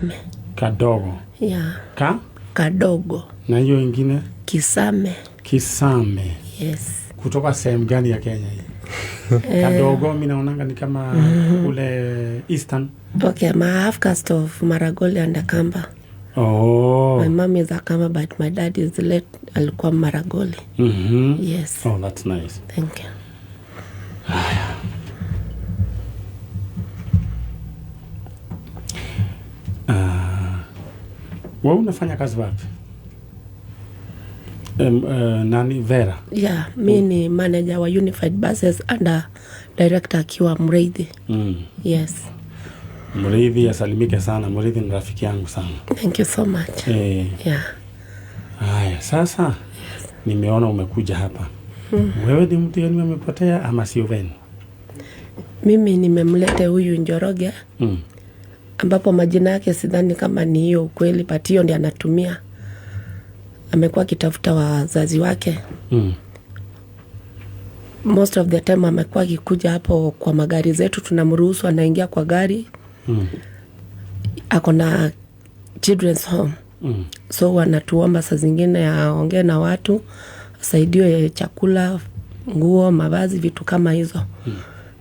Kisame. Kadogo. Yeah. Kadogo. Na hiyo ingine? Kisame. Kisame. Yes. Kutoka sehemu gani ya Kenya hii? Kadogo mimi naonanga ni kama ule Eastern. Okay, my half caste of Maragoli and Akamba. Oh. My mom is Akamba, but my dad is alikuwa Maragoli. Yes. Oh, that's nice. Thank you. Wewe unafanya kazi wapi? Nani Vera? Yeah, mimi ni manager wa Unified Buses and director akiwa Muridhi. Yes. Muridhi asalimike sana. Muridhi ni rafiki yangu sana. Thank you so much. Yeah. Haya, sasa nimeona umekuja hapa. Wewe ni mtu yeye umepotea ama sio veni? Mimi nimemleta huyu Njoroge. Ambapo majina yake sidhani kama ni hiyo ukweli, but hiyo ndiye anatumia. Amekuwa akitafuta wazazi wake. Most of the time amekuwa akikuja hapo kwa magari zetu, tunamruhusu anaingia kwa gari. Ako na children's home. So wanatuomba saa zingine aongee na watu, asaidiwe chakula, nguo, mavazi, vitu kama hizo.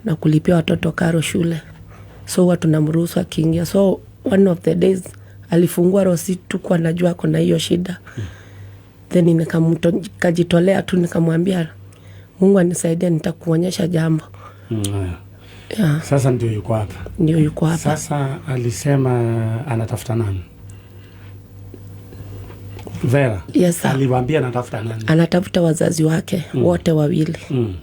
Na kulipia watoto karo shule. So watu tunamruhusu akiingia. So one of the days alifungua rositu kwa najua ako na hiyo shida. Then nikajitolea tu nikamwambia Mungu anisaidia nitakuonyesha jambo. Yeah. Sasa ndio yuko hapa. Ndio yuko hapa. Sasa alisema anatafuta nani? Vera. Yes, sir. Aliwaambia anatafuta nani? Anatafuta wazazi wake wote wawili.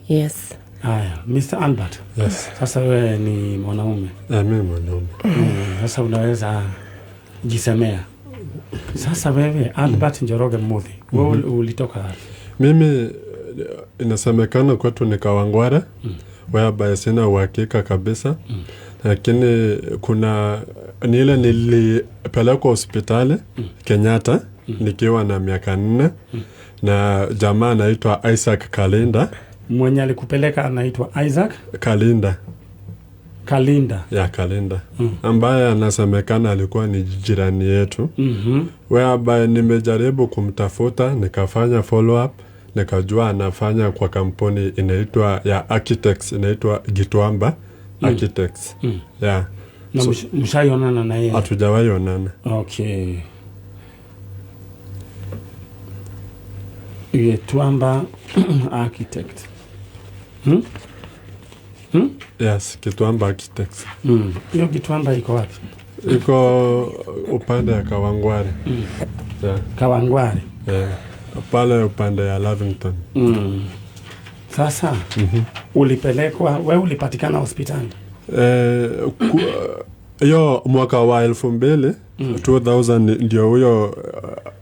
Yes. Haya, Mr. Albert. Yes. Sasa wewe ni mwanaume. Mimi mwanaume. Sasa unaweza jisemea. Sasa wewe Albert Njoroge Muthi, wewe ulitoka wapi? Mimi inasemekana kwetu ni Kawangware. Whereby sina uhakika kabisa. Lakini kuna ile nilipelekwa hospitali Kenyatta nikiwa na miaka 4 na jamaa anaitwa Isaac Kalinda. Mwenye alikupeleka anaitwa Isaac Kalinda. Ya Kalinda. Ambaye anasemekana alikuwa ni jirani yetu. Whereby nimejaribu kumtafuta, nikafanya follow up, nikajua anafanya kwa kampuni inaitwa ya architects, inaitwa Gitwamba Architects. Yeah. Na mshaionana na yeye? Hatujawahi onana. Okay. Gitwamba Architect. Yes, Gitwamba Architects. Hiyo Gitwamba iko wapi? Iko upande ya Kawangware. Yeah. Kawangware. Yeah. Pale upande ya Lavington. Sasa ulipelekwa, wewe ulipatikana hospitali? Hiyo mwaka wa 2000 ndio huyo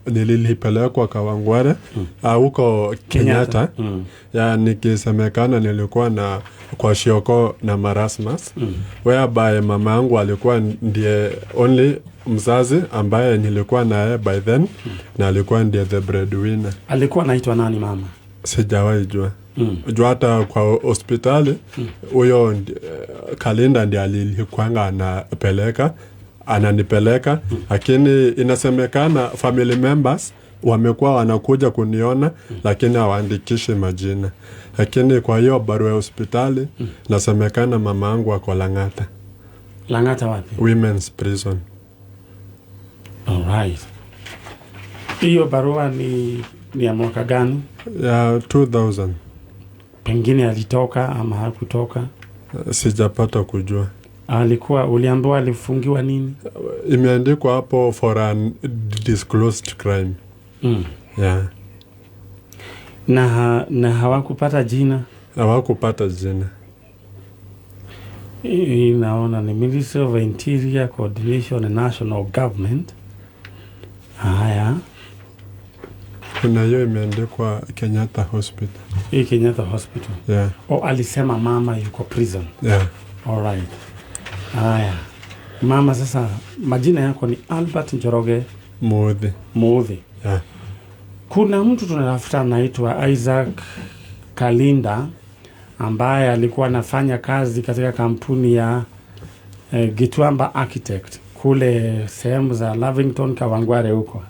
nilipelekwa Kawangware huko Kenyatta. Ya nikisemekana nilikuwa na kwa Shioko na Marasmus. Whereby mama yangu alikuwa ndiye only mzazi ambaye nilikuwa naye by then na alikuwa ndiye the breadwinner. Alikuwa anaitwa nani mama? Sijawahi jua. Jua hata kwa hospitali huyo Kalinda ndiye alikuwa ananipeleka, lakini inasemekana family members wamekuwa wanakuja kuniona lakini hawaandikishi majina. Lakini kwa hiyo barua ya hospitali nasemekana mama yangu ako Lang'ata. Lang'ata wapi? Women's prison. Alright. Hiyo barua ni ya mwaka gani? Ya 2000. Pengine alitoka ama hakutoka? Sijapata kujua. Uliambiwa alifungiwa nini? Imeandikwa hapo for an disclosed crime. Yeah. Na hawakupata jina? Hawakupata jina. Naona ni Ministry of Interior Coordination and National Government. Haya. Kuna hiyo imeandikwa Kenyatta Hospital. Hii Kenyatta Hospital. Yeah. Alisema mama yuko prison. Yeah. Alright. Haya. Mama, sasa majina yako ni Albert Njoroge Muthi. Yeah. Kuna mtu tunatafuta anaitwa Isaac Kalinda ambaye alikuwa anafanya kazi katika kampuni ya Gitwamba Architect. kule sehemu za Lavington, Kawangware huko.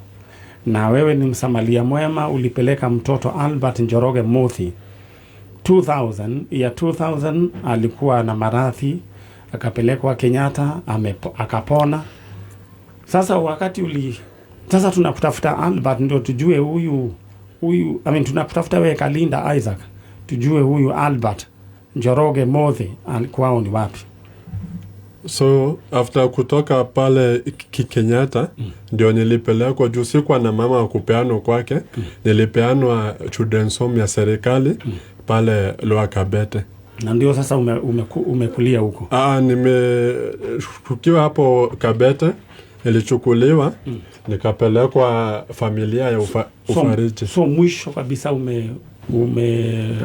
Na wewe ni msamaria mwema, ulipeleka mtoto Albert Njoroge Muthi 2000 alikuwa na maradhi, akapelekwa Kenyatta, akapona. Sasa wakati sasa tunakutafuta Albert ndio tujue huyu tunakutafuta wewe Kalinda Isaac tujue huyu Albert Njoroge Muthi alikuwa ni wapi. So after kutoka pale Kenyatta ndio nilipelekwa juu sikuwa na mama wa kupeanwa kwake. Nilipeanwa children's home ya serikali pale Lower Kabete. Na ndio sasa umekulia huko? Tukiwa hapo Kabete nilichukuliwa nikapelekwa familia ya Ufariji. So mwisho kabisa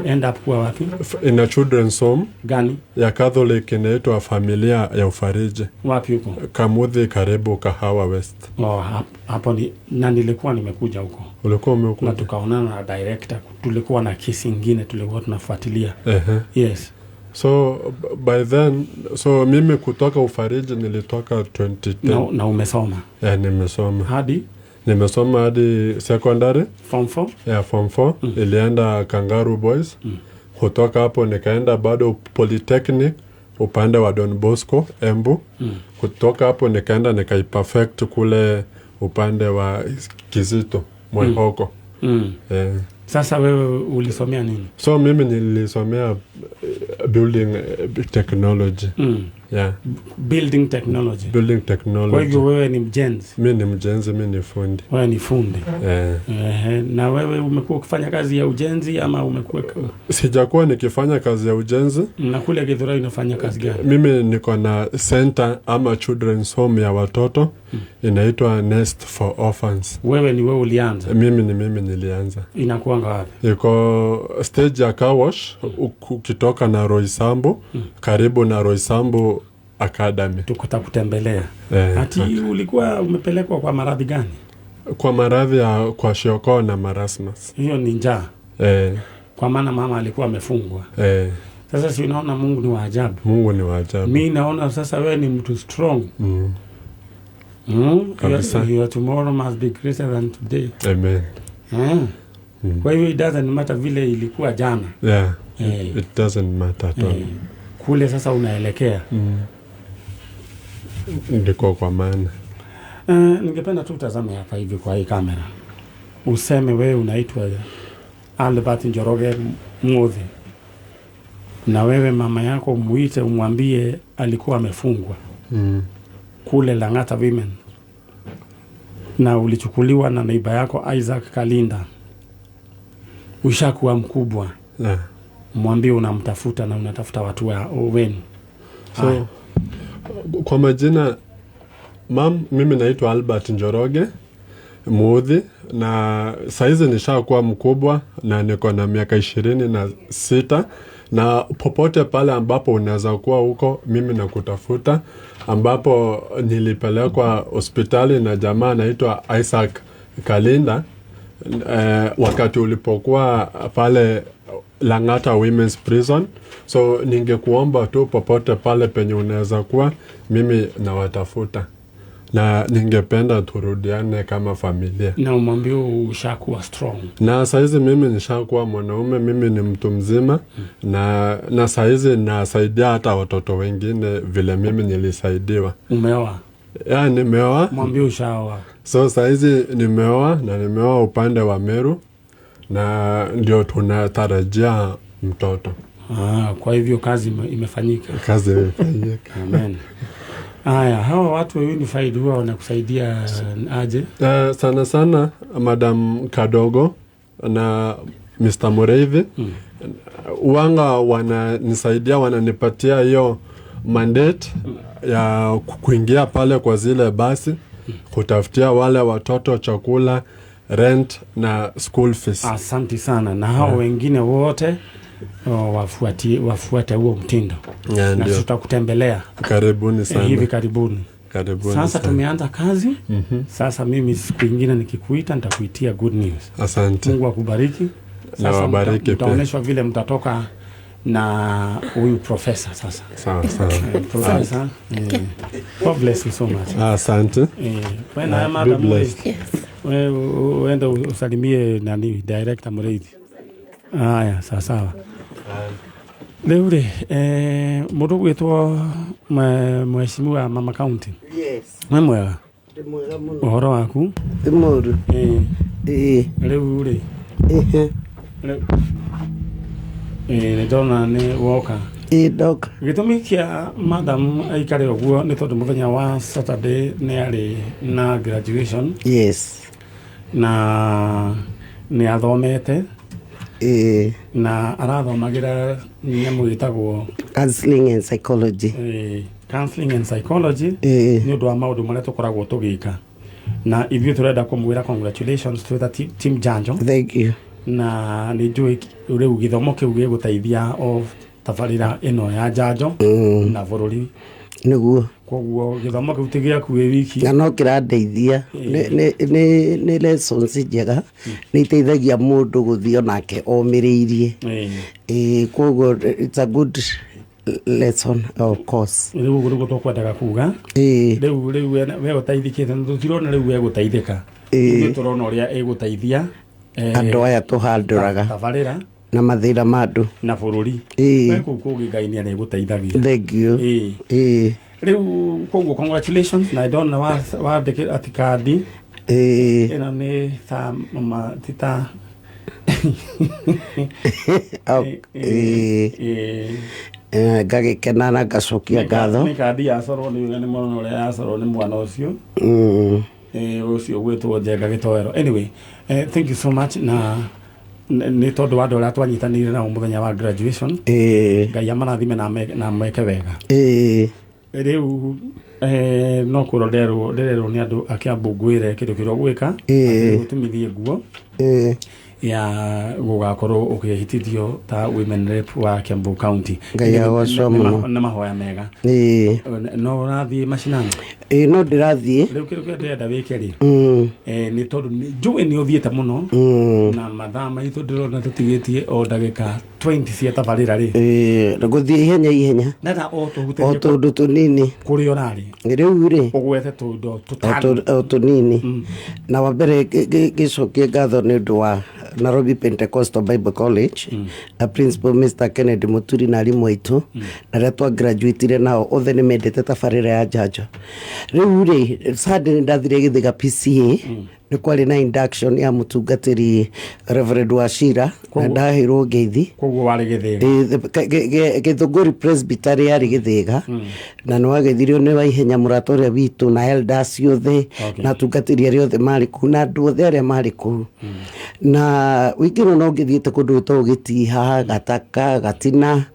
end up kwa wapi? In a children's home. Gani? Ya Catholic inaitwa familia ya Ufariji. Wapi huko? Kamuthi karibu Kahawa West. Hapo na nilikuwa nimekuja huko. Ulikuwa umekuja? Na tukaonana na director. Tulikuwa na kesi nyingine tulikuwa tunafuatilia. Yes. So by then, mimi kutoka Ufariji nilitoka 2010. Na umesoma? Nimesoma. Hadi? Nimesoma hadi secondary. Form 4? Form 4. Ilienda Kangaroo Boys. Kutoka hapo nikaenda bado Polytechnic upande wa Don Bosco, Embu. Kutoka hapo nikaenda nikaiperfect kule upande wa Kizito, Mwihoko. Sasa wewe ulisomea nini? So mimi nilisomea building technology. Building technology. Building technology. Kwa hivyo wewe ni mjenzi? Mimi ni mjenzi, mimi ni fundi. Wewe ni fundi. Na wewe umekuwa ukifanya kazi ya ujenzi ama umekuwa? Sijakuwa nikifanya kazi ya ujenzi. Na kule Githurai unafanya kazi gani? Mimi niko na center ama children's home ya watoto. Inaitwa Nest for Orphans. Wewe ulianza? Mimi nilianza. Inakuanga wapi? Iko stage ya car wash ukitoka na Roysambu, karibu na Roysambu Academy. Tukutakutembelea. Ati ulikuwa umepelekwa kwa maradhi gani? Kwa maradhi ya kwa shioko na marasmus. Hiyo ni njaa. Kwa maana mama alikuwa amefungwa. Sasa si unaona Mungu ni wa ajabu. Mungu ni wa ajabu. Mimi naona sasa wewe ni mtu strong. Your tomorrow must be greater than today. Amen. Kwa hivyo it doesn't matter vile ilikuwa jana. It doesn't matter at all. Kule sasa unaelekea. Ndiko kwa maana. Ningependa tu utazame hapa hivi kwa hii kamera. Useme wewe unaitwa Albert Njoroge Muthi. Na wewe mama yako muite umwambie alikuwa amefungwa. Kule Lang'ata Women. Na ulichukuliwa na neiba yako Isaac Kalinda. Ushakuwa mkubwa. Mwambie unamtafuta na unatafuta watu wenu. So kwa majina mimi naitwa Albert Njoroge Muthi na saizi nishakuwa mkubwa na niko na miaka 26 na popote pale ambapo unaweza kuwa huko mimi nakutafuta, ambapo nilipelekwa hospitali na jamaa anaitwa Isaac Kalinda wakati ulipokuwa pale Lang'ata Women's Prison. So ningekuomba tu popote pale penye unaweza kuwa mimi nawatafuta na ningependa turudiane kama familia. Na umwambie ushakuwa strong. Na saizi mimi nishakuwa mwanaume, mimi ni mtu mzima. Na saizi nasaidia hata watoto wengine vile mimi nilisaidiwa. Umeoa? Nimeoa. Mwambie ushaoa. So saizi nimeoa na nimeoa upande wa Meru na ndio tunatarajia mtoto. Kwa hivyo kazi imefanyika. Kazi imefanyika. Amen. Hawa watu wa Unified huwa wanakusaidia aje? Sana sana Madam Kadogo na Mr. Mureithi wanga wananisaidia, wananipatia hiyo mandate ya kuingia pale kwa zile basi kutafutia wale watoto chakula, rent na school fees. Asante sana. Na hao wengine wote wafuate huo mtindo. Na tutakutembelea. Karibuni sana. Hivi karibuni. Sasa sana. Tumeanza kazi. Sasa mimi siku nyingine nikikuita nitakuitia good news. Asante. Mungu akubariki. Na wabariki. Mtaonyeshwa vile mtatoka na huyu professor sasa. Sawa. Professor. God bless you so much. Asante. Wena madam. Yes. Wenda usalimie nani director Muriithi. Haya, sawa. Leure, mundu gwitwo mheshimiwa Mama County. Yes. Mwega. Mwega muno. Uhoro waku? Imuru. Leure. Ndona ni woka. Doka. Gitumi kia madam aikare oguo ni tondu muthenya wa Saturday ni ari na graduation. Yes. Na ni athomete. Na arathomagira nyamu gitagwo counseling and psychology. Counseling and psychology. Ni undu wa maundu maria tukoragwo tugika. Na ithuĩ turenda kumwira congratulations to the team Njanjo. Thank you. Na ni njui riu githomo kiu giguteithia o tabarira ino ya Njanjo na bururi niguo koguo githomo kiu tigiaku wiki na no kirandeithia ni lessons njega ni iteithagia mundu guthio nake omiriirie koguo it's a good lesson of course. Riu gurugo tukwendaga kuga riu we guteithikite tutirona riu we guteithika ni turona uria eguteithia andu aya tuhanduraga tabarira na mathira mandu na bururi we kukugi Ngai ni areguteithagia. Thank you. Riu koguo congratulations na don't know wa atikadi ina ni ta mama tita gagikena na gacokia ngatho ni kandi ya coro ni mwana uria ya coro ni mwana ucio ucio gwitwo Njenga Gitoero. Anyway, thank you so much na ni tondu wa ndora twanyitanire na muthenya wa graduation. Ngai amarathime na meke wega. Riu no kuronderwo ni andu akiambungwire kindu kiro gwika gutumithie nguo ya gugakorwo ukihitithio ta women rep wa Kiambu County. Ngai agocoma na mahoya mega. No rathie mashinani no ndirathie riu kindu ndenda wike ri ni tondu njui ni uthiete muno na mathaa maitu ndirona tutigitie o ndagika 20 cia tabarira ri guthie ihenya nada o tundu tunini kuri orari riu ri ugwete tundu tunini na wa mbere gicokie ngatho ni undu wa Nairobi Pentecostal Bible College a principal Mr. Kennedy Muturire na arimu aitu na retwa graduate nao othe ni mendete tabarira ya Njanjo. Riu ri Sunday ndathire githiga PCA ni kwari na induction ya mutungatiri Reverend Washira na ndahirwo ngeithi koguo wari githiga Githunguri Presbytery yari githiga na no agithirio ni wa ihenya muratoria witu na elders yothe na tungatiri ari othe mari ku na andu othe aria mari ku na wikiro no ngithiete kundu to gitiha gataka gatina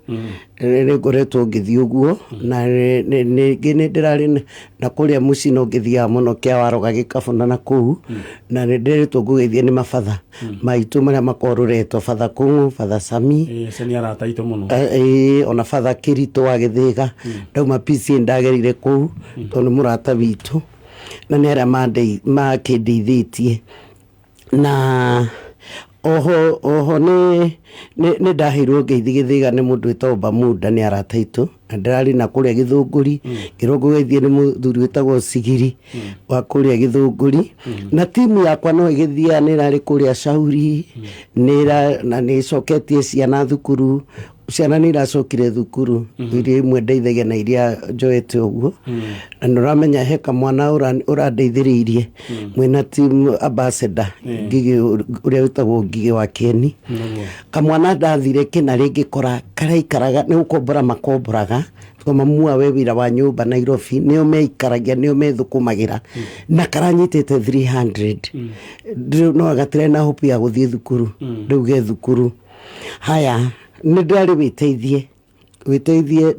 ni ngoretwo ngithii uguo na ni ndirari na kuria muci no ngithia muno kia waroga gikabunda na kuu na ndiritwo ngugithia ni mabatha maitu maria makoruretwo batha kungu batha Sami seni arataito muno ona batha Kirito wa githiga ndauma PC ndagerire kuu tondu murata witu na ni aria makindeithitie na oho ni ndahirwo ngeithi githiga ni mundu witagwo muda ni arataitu ndirari na kuria Githunguri kirongo githie ni muthuri witagwo Sigiri wa kuria Githunguri na timu yakwa no igithia ni rari kuria Shauri na ni coketie ciana thukuru ciana ni iracokire thukuru iria imwe ndeithagia na iria njoete uguo na nuramenya heka mwana urandeithiriirie mwena team ambassador Ngigi uria witagwo Ngigi wa Keni kamwana ndathire kina ringi kora karaikaraga ni ukombora makomboraga kama mua we wira wa nyumba Nairobi nio meikaragia nio methukumagira na karanyitete 300 no agatire na hope ya guthie thukuru nduge thukuru haya ni ndari witeithie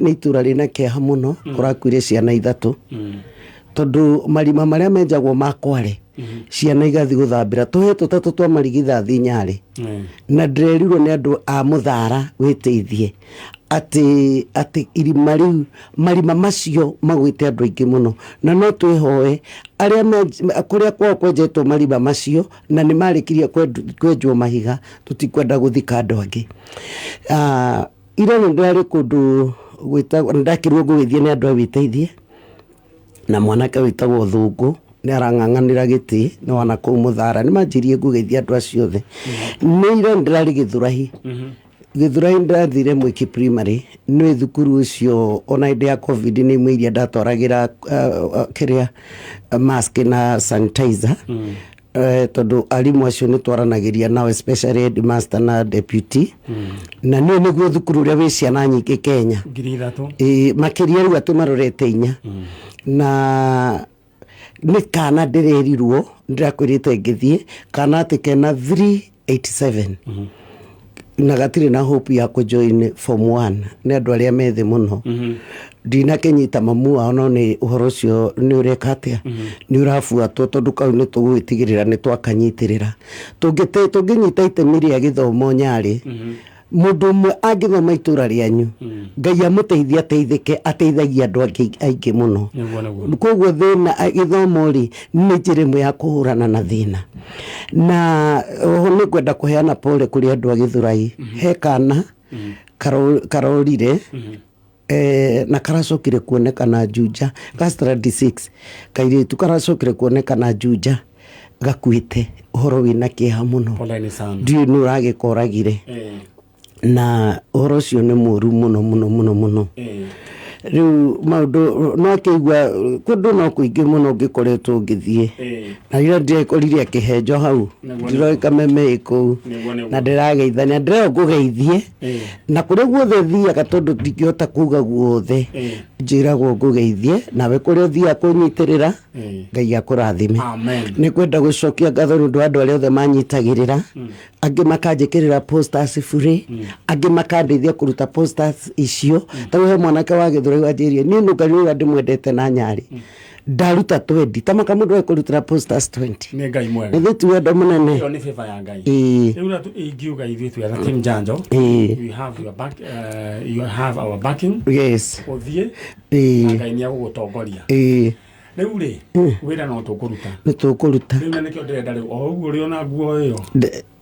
ni itura rina keha muno kurakwire ciana ithatu tondu marima maria menjagwo makware ciana igathi guthambira tuhetu tatu twa marigithathi nyari na ndirerirwo ni andu a muthara witeithie ati marima macio magwite andu aingi muno na no twihoe aria kuria kwa kwenjetwo marima macio na ni marikirie kwenjwo mahiga tutikwenda guthika andu angi ira ndari kundu gwita ndakirwo ngugithie ni andu awiteithie na mwanake witagwo Thungu ni arang'ang'anira giti ni wana kuu Muthara ni manjirie ngugithia andu acio othe ni ira ndirari Githurahi Githurahi ndathire Mwiki primary ni thukuru ucio ona inde ya covid ni mwiria ndatwaragira kiria mask na sanitizer tondu arimu acio ni twaranagiria nao especially headmaster na deputy na ni niguo thukuru ria wi ciana nyingi Kenya makiria riu atu marorete inya na ni kana ndirerirwo ndirakwirite ngithie kana ati kena 387 na gatiri na hope ya kujoin form 1 ni andu aria methe muno ndina kenyita mamu wao no ni uhoro ucio ni ureka atia ni urafuatwo tondu kau ni tugwitigirira ni twakanyitirira tunginyita itemi ria githomo Nyari mundu mwe angithoma itura rianyu Ngai amuteithia teithike ateithagia andu aingi muno koguo thina githomo ri ni njira imwe ya kuhurana na thina na ni kwenda kuheana pole kuri andu a Githurai he kana karorire na karacokire kuonekana Juja Castra D6 kairitu karacokire kuonekana Juja gakuite uhoro wina kiha muno ndio nuragikoragire na uhoro ucio ni muru muno riu maundu no kigwa kundu no kuingi muno ngikoretwo ngithie na ira ndirekorire akihenjo hau ndiroika meme iku na ndirageithania ndireo ngugeithie na kuri guothe thiaga tondu ndingihota kuga guothe njiragwo ngugeithie nawe kuri uthia kunyitirira Ngai akurathime ni kwenda gucokia ngatho ndu andu aria othe manyitagirira angi makanjikirira posters free angi makandeithia kuruta posters icio tawe mwanake wa Githurai wajirie ni nungari ndimwendete na Nyari ndaruta 20 tamaka mundu ekurutira posters 20 ni Ngai mwega ni tu ndo munene iyo ni favor ya Ngai riu tu ingiuga ithu ya team Njanjo we have your back you have our backing yes othie Ngai ni agugutongoria riu ri wira no tukuruta ni tukuruta riu ni kio ndirenda riu o uguo ri ona nguo iyo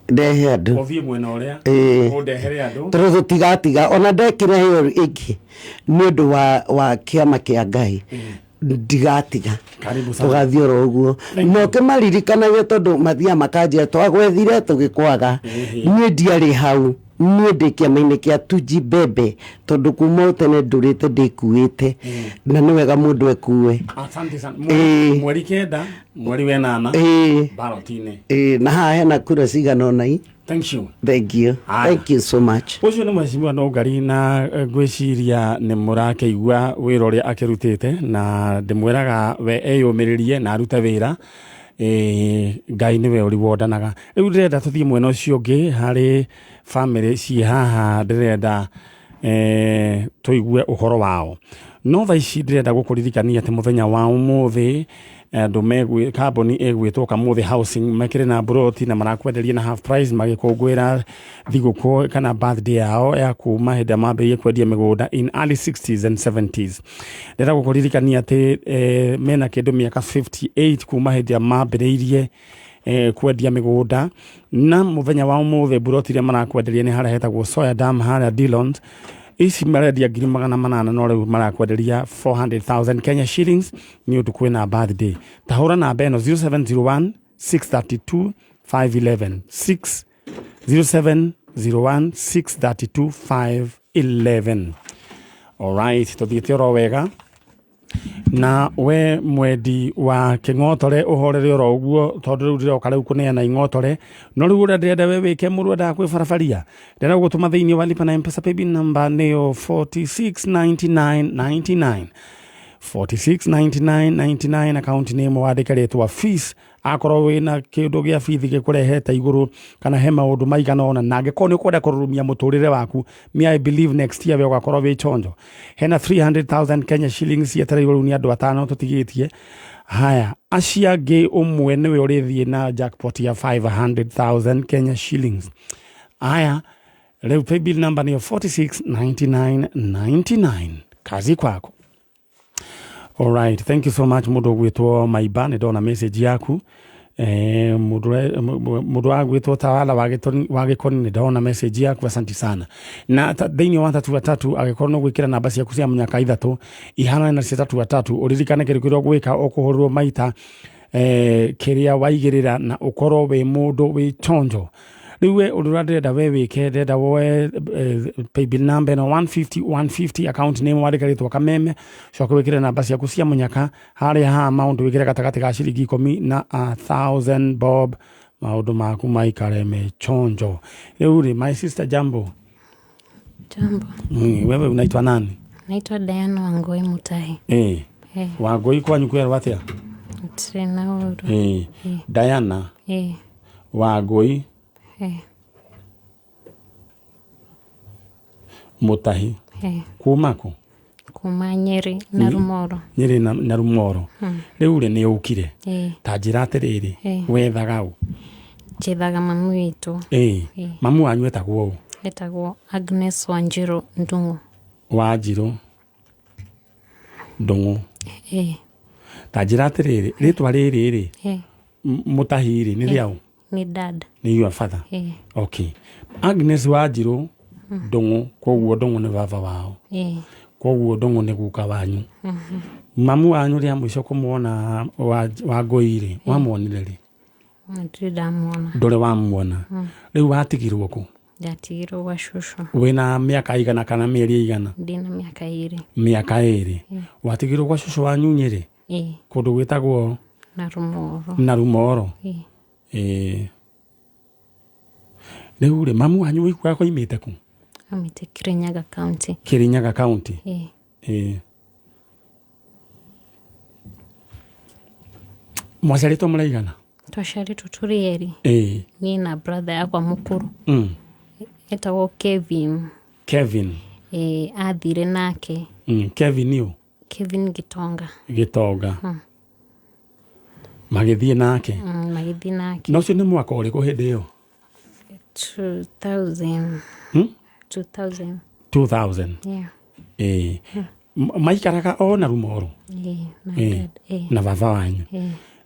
ndehe andu othie mwena uria undehere andu tondu tigatiga ona ndekire hiyo ingi ni undu wa kiama kia Ngai ndigatiga tugathie ro uguo no kimaririkanaga tondu mathia makanjia twagwethire tugikwaga ni ndiari hau ni ndikia maine kia tuji bebe tondu kuma tene ndurite ndikuite na ni wega mundu ekuwe asante sana mweri kenda mweri wenana barotine na haha na kura cigana nai thank you thank you so much ucio ni mheshimiwa no ngari na ngwiciria ni murakeigua wira uria akirutite na ndimwiraga we eyumiririe na aruta wira Ngai niwe uri wodanaga riu ndirenda tuthie mwena ucio ungi hari family ci haha ndirenda tuigue uhoro wao no thaici ndirenda gukuririkania ati muthenya wa umuthi andu megwi carbon egwitwo Kamuthi housing makire na broti na marakwenderia na half price magikungwira thiguko kana birthday yao ya kuma henda mambirie kwendia migunda in early 60s and 70s ndira gukuririkania ati mena kindu miaka 58 kuma henda mambirie kwendia migunda na muthenya wa umuthi broti ria marakwenderia ni hara hetagwo Soya Dam hara Dillons isi marendia 800 no riu marakwenderia 400,000 Kenya shillings ni undu kwina birthday tahura na beno 0701 632 511 0701 632 511 alright tuthiete ro wega na we mwendi wa kingotore uhorere ro uguo tondu riu ndiroka riu kuneana ingotore no riu ndirenda we wike murwenda kwi barabaria ndira gutuma thiini wa lipa na M-Pesa paybill number neo 469999 469999 account name wandikaretwa fees akorwo wina kindu gia fithi gikureheta iguru kana he maundu maigana ona nange ko ni kwenda kurumia muturire waku I believe next year we ugakorwo wi chonjo hena 300,000 Kenya shillings yetera iguru ni andu atano tutigitie haya acia ngi umwe niwe urithie na jackpot ya 500,000 Kenya shillings haya leo paybill number ni 469999 kazi kwako. All right, thank you so much mudo gwitwo Maiba ni dona message yaku Mundu agwitwo Tawala wa Gikoni ni ndona message yaku, asanti sana. Na thiini wa 3 agikorwo no gwikira namba ciaku cia munyaka 3 ihana na 3 uririkane kirikiro gwika ukuhurwo maita kiria waigirira na ukorwo wi mundu wi chonjo. Riwe ururada we wike ndenda woe paybill number no 150 account name wandikaritwo kameme coka wikire namba ciaku cia munyaka haria ha amount wikire gatagati ga ciringi 10 na 1000 bob maundu maku maikare me chonjo. Riu my sister Jambo. Wewe unaitwa nani? Naitwa Diana Wangoi Mutahi. Wangoi kwanyu kwera watia? Tena uru. Diana. Wangoi Mutahi. Kumako? Kuma Nyeri na Rumoro. Nyeri na Rumoro. Riu ni ukire. Ta njira atiriri wethaga u? Jethaga mamu witu. Mamu wanyu etagwo u? Etagwo Agnes Wanjiru Ndungu. Wanjiru Ndungu. Ta njira atiriri ritwa riri Mutahiri ni riau? Ni dad. Ni your father? Okay. Agnes Wanjiru Ndungu, koguo Ndungu ni baba wao. Koguo Ndungu ni guka wanyu. Mamu wanyu ria mwico kumuona Wangoi wamuonire ri? Ndiramuona. Ndore wamuona. Riu watigirwo ku? Ndatigirwo gwa shushu. Wina miaka igana kana mieri igana? Ndina miaka 2. Miaka 2. Watigirwo gwa shushu wanyu Nyeri? Kundu gwitagwo na Rumoro. Na Rumoro. Riu ri mamu wanyu wikwa ko imite ku? Amite Kirinyaga County. Kirinyaga County. Mwaciaritwo muraigana? Twaciaritwo turi eri. Ni na brother yakwa mukuru. Etagwo Kevin. Kevin. Athire nake. Kevin niu? Kevin Gitonga. Gitonga. Magithie nake? Magithie nake. No cio ni mwaka uriku hindi iyo? 2000. 2000. Maikaraga o na Rumoro? Na baba wanyu?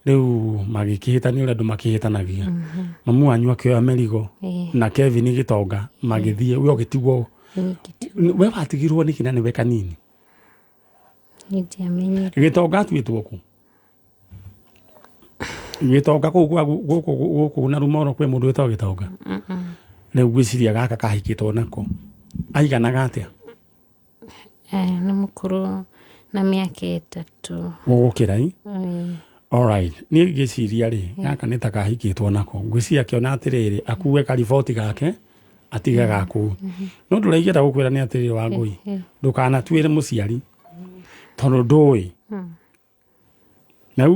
Riu magikihitania uria andu makihitanagia. Mamu wanyu akioya merigo na Kevin Gitonga magithie we ugitigwo? We watigirwo niki na niwe kanini? Gitonga atuitwo ku? Gitonga guku na Rumoro kwe mundu wetagwo Gitonga? Riu gwiciria gaka kahikitwo nako aiganaga atia? Ni mukuru na miaka 3. Gugukira i? Alright. Ni ngiciria ri gaka ni takahikitwo nako ngwiciria kiona atiriri akuwe kariboti gake atigaga ku. No nduraigira gukwira ni atiriri Wangoi ndukana twire muciari tondu ndui. Na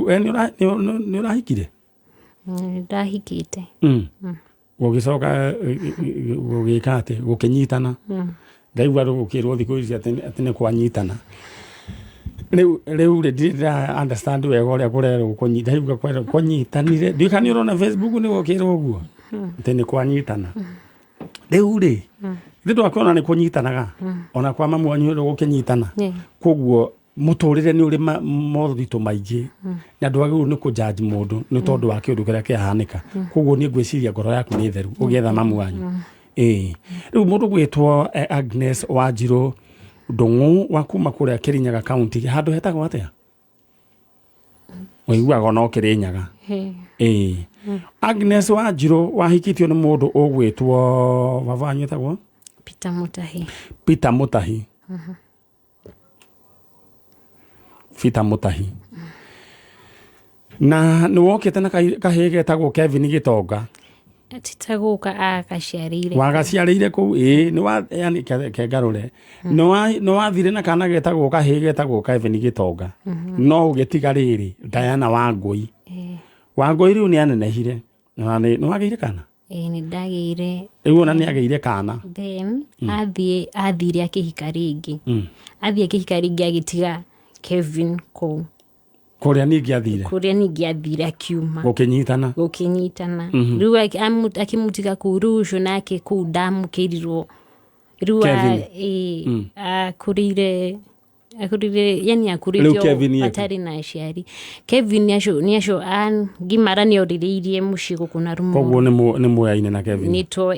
ni urahikire? Ndahikite. Gugicoka gugikate gukinyitana? Ndaigua gukirwo thiku ici ati ni kwanyitana. Riu ndira understand wega uria kurerwo kunyita. Ndaigua kunyitanire ndikani urona Facebook ni gukirwo uguo ati ni kwanyitana. Riu ri ndu akona ni kunyitanaga ona kwa mamu wanyu gukinyitana. Koguo muturire ni uri moritũ maingĩ na ndwagiru ni kujudge mundu ni tondu wa kiundu kiria kiahanika. Koguo ni ngwiciria ngoro yaku ni theru ugietha mamu wanyu. Riu mundu gwitwo Agnes Wanjiru Ndungu wa kuma kuria Kirinyaga County handu hetagwo atia? Waiguaga no Kirinyaga? Agnes Wanjiru wahikitio ni mundu ugwitwo baba wanyu etagwo? Peter Mutahi. Peter Mutahi. Peter Mutahi. Na ni wokite na kahii getagwo Kevin Gitonga? Titaguka akaciarire. Wagaciarire ku? Ni wa yani kengarure. No wathire na kana getagwo kahii getagwo Kevin Gitonga. No ugitiga riri Diana Wangoi. Wangoi riu ni anenehire. No ageire kana? Ni ndagire. Riu ona ni ageire kana? Then athire akihika ringi. Athie akihika ringi agitiga Kevin ko. Kuria ningi athire? Kuria ningi athire akiuma. Gukinyitana? Riu akimutiga ku rusho nake ku damu kirirwo. Riu kurire akurire yani Rĩu akuritio Kevin ye ku? atari na aciari. Kevin niacio an gimara nioririirie muciĩ gũkũ na rumo Koguo nĩ mũyaine na Kevin. nĩtwo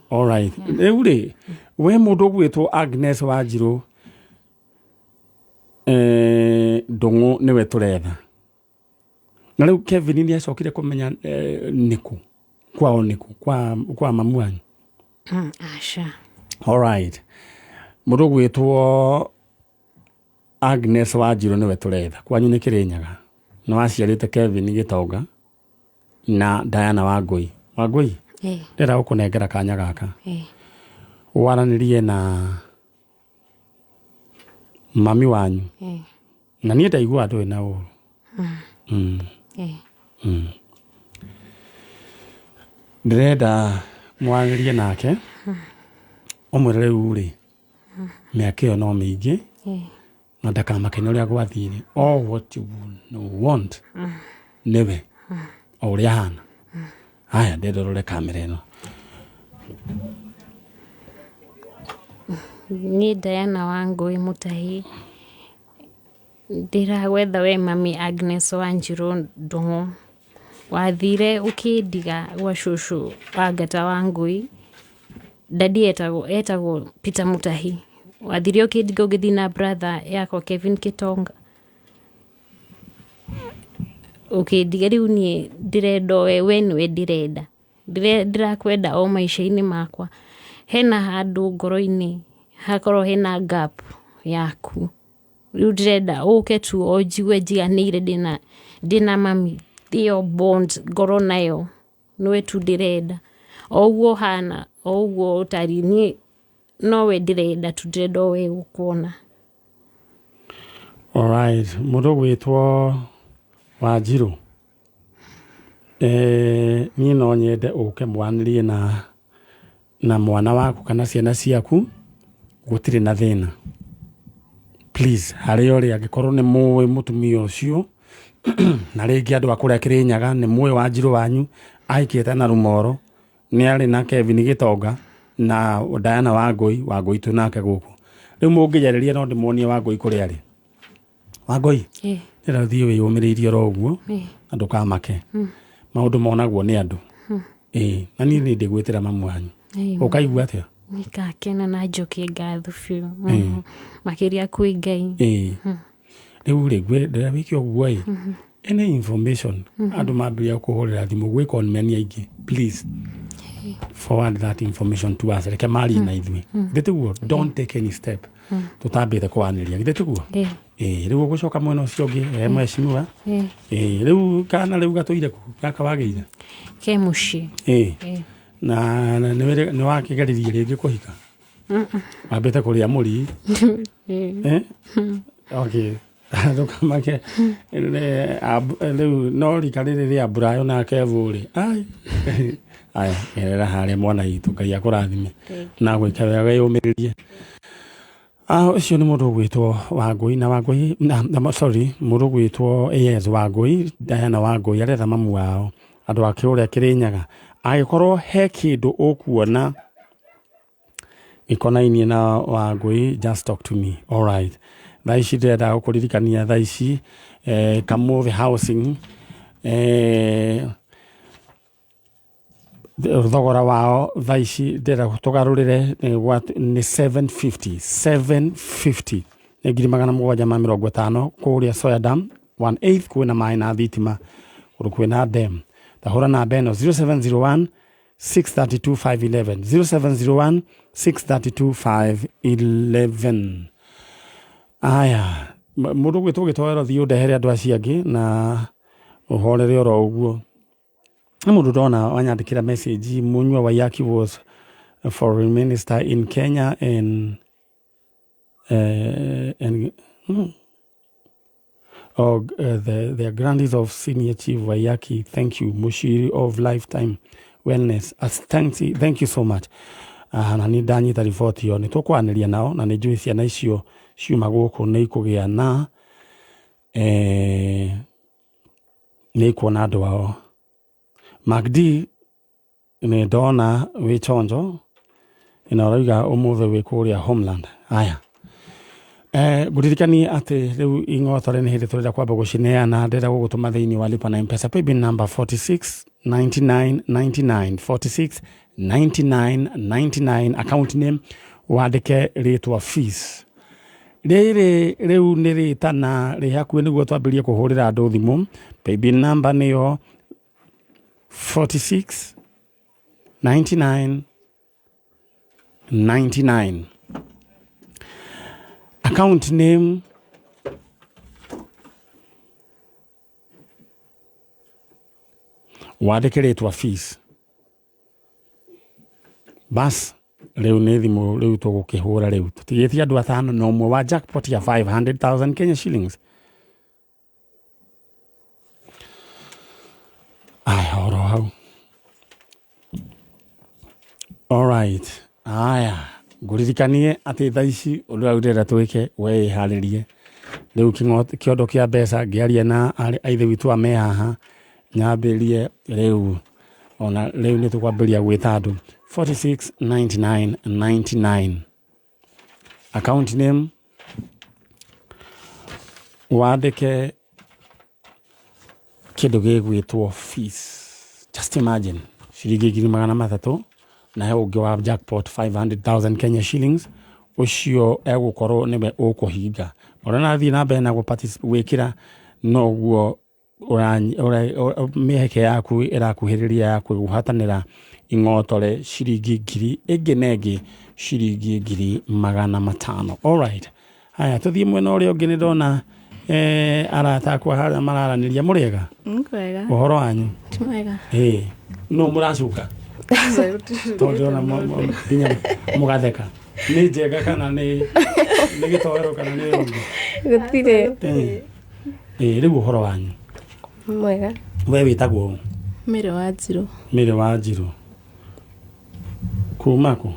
All right. Rĩu rĩ, we mũndũ ũgwĩtwo Agnes Wanjirũ Ndũng'ũ nĩwe tũretha. Na rĩu Kevin nĩacokire kũmenya nĩkũ kwao nĩkũ kwa mamu wanyu. aca. All right. Mũndũ ũgwĩtwo Agnes Wanjirũ nĩwe tũretha. Kwanyu nĩ Kĩrĩnyaga. Na waciarĩte Kevin Gĩtonga na Diana Wangũi. Wangũi? Ndĩrenda gũkũnengera kanya gaka. Waranĩrie na mami wanyu. Na niĩ ndaigua andũ ena ũru. Ndĩrenda mwaranĩrie nake. Ũmwĩre rĩu rĩ, mĩaka ĩyo no mĩingĩ. Na ndakamake ũrĩa gwathire. All what you want. Nĩwe. O ũrĩa hana. Haya, ndĩrorore kamera ĩno. Nĩ Diana Wangũi Mũtahi. Ndĩragwetha we mami Agnes Wanjirũ Ndũng'ũ. Wathire ũkĩndiga gwa cũcũ Agata Wangũi. Dadi etagwo Peter Mũtahi. Wathire ũkĩndiga ũgĩthiĩ na brother yakwa Kevin Gĩtonga. Ũkĩndiga rĩu niĩ ndĩrenda we nĩwe ndĩrenda. Ndĩrakwenda o maica-inĩ makwa. Hena handũ ngoro-inĩ hakorwo hena gap yaku. Rĩu ndĩrenda ũke tu o njigue njiganĩire ndĩna mami. Ĩyo bond ngoro nayo nĩwe tu ndĩrenda. O ũguo hana, o ũguo ũtari niĩ nowe ndĩrenda tu ndĩrenda we gũkuona. All right. Mũndũ ũgwĩtwo Wanjirũ. Niĩ no nyende ũke mwanĩrie na mwana waku kana ciana ciaku gũtirĩ na thĩna. Please, harĩa ũrĩ angĩkorwo nĩ mũĩ mũtumia ũcio na rĩngĩ andũ a kũrĩa Kĩrĩnyaga nĩ mũĩ Wanjirũ wanyu aikĩte na Rumoro nĩ arĩ na Kevin Gĩtonga na Diana Wangũi tu nake gũkũ. Rĩu mũngĩjarĩria no ndĩmuonie Wangũi kũrĩa arĩ. Wangũi? Ndĩrathiĩ wĩyũmĩrĩirie oro ũguo na ndũkamake. Maũndũ monagwo nĩ andũ. Na niĩ nĩ ndĩgwĩtĩra mamu wanyu. Ũkaigua atĩa? Nikakena na njokie ngatho biũ. Makĩria kwĩ Ngai. Rĩu rĩ ndĩrenda wĩke ũguo any information andũ mambĩrĩria kũhũrĩra thimũ gwĩ conmeni aingĩ. Please forward that information to us. Reke marie na ithuĩ. Gĩtĩguo don't take any step. Tũtambĩte kwanĩria. Gĩtĩguo? Rĩu ũgũcoka mwena ũcio ũngĩ mheshimiwa. Rĩu kana rĩu gatũire kũ gaka wagĩire? Ke mũciĩ. Na nĩ wakĩgeririe rĩngĩ kũhika? Wambĩte kũrĩa mũri? Okay. Ndũkamake. Rĩu no rika rĩrĩ rĩa Brayo na Kevo rĩ. Aya, erera harĩa mwana witũ Ngai akũrathime. Na gwĩka wega wĩyũmĩrĩrie. Ũcio nĩ mũndũ ũgwĩtwo Wangũi na Wangũi mũndũ ũgwĩtwo Wangũi Diana Wangũi aretha mamu wao andũ a kũrĩa Kĩrĩnyaga. Angĩkorwo he kĩndũ ũkuona gĩkonainie na Wangũi, just talk to me. All right. Thaa ici ndĩrenda gũkũririkania thaa ici Kamuvi Housing thogora wao thaa ici ndĩrenda tũgarũrĩre nĩ 750 nĩ 750 kũrĩa Soya Dam 1/8 kwĩna maĩ na thitima kũndũ kwĩna dam. Tahũra namba ĩno 0701 632 511 0701 632 511. Aya, mũndũ gwĩtwo gĩtoero thiĩ ũndehere andũ acio angĩ na ũhorere oro ũguo. Mũndũ ndona wanyandĩkĩra message Munyua Waiyaki was a foreign minister in Kenya and the grandees of senior chief Waiyaki. Thank you. Mushiri of lifetime wellness. Thank you so much. Na nĩ ndanyita riboti ĩyo nĩ tũkwanĩria nao na nĩ njũĩ ciana icio ciuma gũkũ nĩ ikũgĩa na nĩ ikuona andũ ao. Magdi nĩ ndona wĩ chonjo ĩna ũrauga ũmũthĩ wĩ kũrĩa Homeland. Aya Guririkani ati riu ingotore ni hindi turenda kwamba gucineana ndenda gugutuma thiini wa lipa na M-Pesa paybill number 469999 469999 account name wandike ritwa fees riri riu ni ritana ri hakuhi niguo twambirie kuhurira andu thimu paybill number niyo 469999 account name wandike ritwa fees bas riu ni thimu riu tugukihura riu tutigitie andu athano na umwe wa jackpot ya 500,000 Kenya shillings. Oro hau. Alright. Aya. Nguririkanie ati thaici undu aurera twike we haririe. Riu kiondo kia mbeca ngiaria na aithe witu ame haha nyambirie riu ona riu ni tukwambiria gwita andu 469999 account name wandike kindu gigwitwo fees. Just imagine shilingi 300,000 na he ungi wa jackpot 500,000 Kenya shillings ucio egukorwo niwe ukuhinga orana thii na mbere na wikira no guo miheke yaku irakuhiriria yaku guhatanira ingotore shilingi 1,000 ingi nengi shilingi 500,000. Alright, haya tuthie mwena uria ungi ni ndona arata kwa haria mararaniria muriega kwega uhoro wanyu mwega no muracuka tondona binya mugatheka ni njega kana ni gitoero kana ni rungu gutire riu uhoro wanyu mwega we witagwo Mire wa Njiro kumako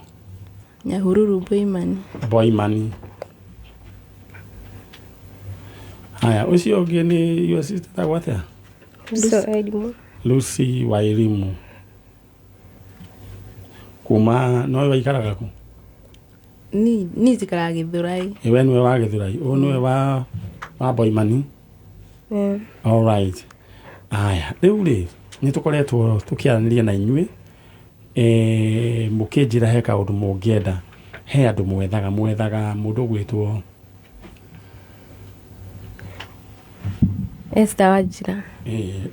Nyahururu Boimani. Haya ucio ungi ni your sister tagwatea Lucy Wairimu kuma no waikaraga ku ni zikara Githurai iwe niwe wa Githurai o niwe wa Boimani. Alright. Aya riu ri ni tukoretwo tukiaraniria na inyui mukijira he kaundu mungienda he andu mwethaga mundu gwitwo Esther Wajira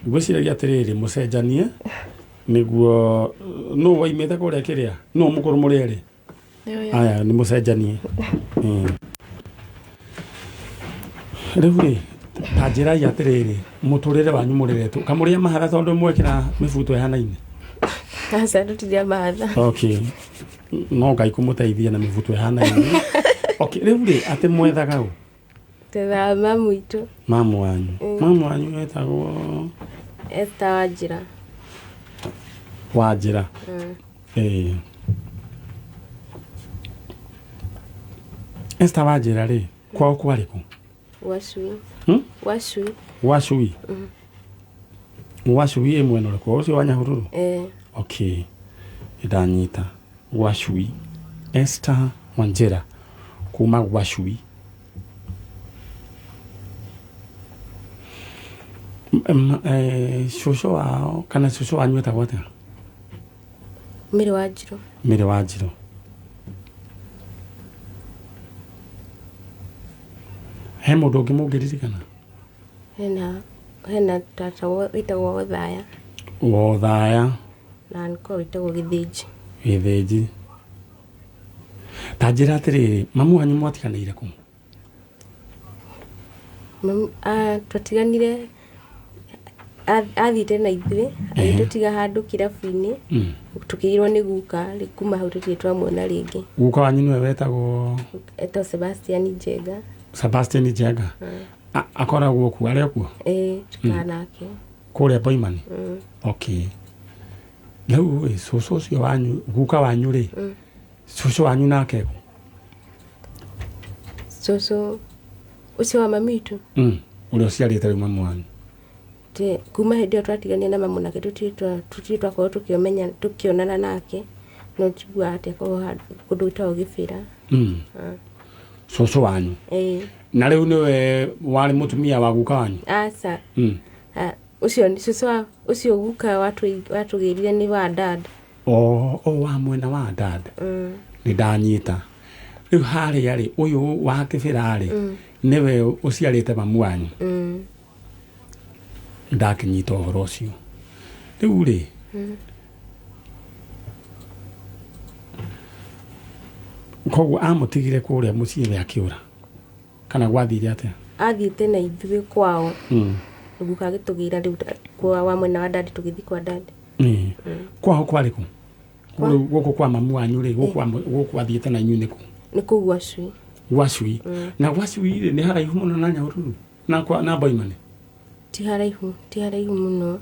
gwiciragia atiriri mucenjanie niguo no waimete kuria kiria no mukuru murieri aya ni mucenjanie riu ri tajira ya atiriri muturire wanyu muriretu kamuria mahara tondu mwekira mifuto ihanaine asa tutiria mahatha okay no ngai kumuteithia na mifuto ihanaine okay riu ri ati mwethaga u tetha mamu wanyu etagwo Esther Wajira Esther Wajira ri kwao kwariku Washui Washui emwe no kwa ucio Wanyahururu okay idanyita Washui Esther Wajira kuma Washui shosho wao kana shosho wanyu etagwo atia Mire wa Njiro he mundu ungi mungiririkana hena tata witagwo Thaya na niko witagwo Githiji tajira atiriri mamu wanyu mwatiganire ku twatiganire athite na ithuĩ agĩtũtiga handũ kĩrabu-inĩ tukĩirwo nĩ guka kuma hau tũtirĩ twamuona rĩngĩ. Guka wanyu nĩwe wetagwo etagwo Sebastian Njenga akoragwo kuo arĩ kuo tukaa nake kũrĩa Boimani okay rĩu cũcũ ũcio wanyu guka wanyu rĩ cũcũ wanyu nake cũcũ ũcio wa mami witũ ũrĩa ũciarĩte rĩu mamu wanyu kuma hĩndĩ ĩyo twatigania na mamu nake tũtirĩ twakorwo tukĩonana nake no njigua atĩ akorwo kũndũ gwĩtagwo Gĩbĩra Cucu wanyu. Na rĩu nĩwe warĩ mũtumia wa guka wanyu? Aca. Ucio ni cucu ucio guka watugĩrire ni wa dad. Wa mwena wa dad. Nĩ ndanyita. Rĩu harĩa rĩ ũyũ wa kĩbĩra rĩ nĩwe ũciarĩte mamu wanyu. Ndakinyita ũhoro ũcio. Rĩu rĩ koguo amũtigire kũrĩa mũciĩ we akĩũra kana gwathire atĩa? Athiĩte na ithuĩ kwao. Guka agĩtũgĩra rĩu kwa wa mwena wa dad tũgĩthiĩ kwa dad. Kwao kwarĩ kũ? Gũkũ kwa mamu wanyu rĩ gũkũ athiĩte na inyuĩ nĩ kũ? Nĩ kũu Gwacui. Gwacui. Na Gwacui rĩ nĩ haraihu mũno na Nyahururu na Boimani? Ti haraihu mũno.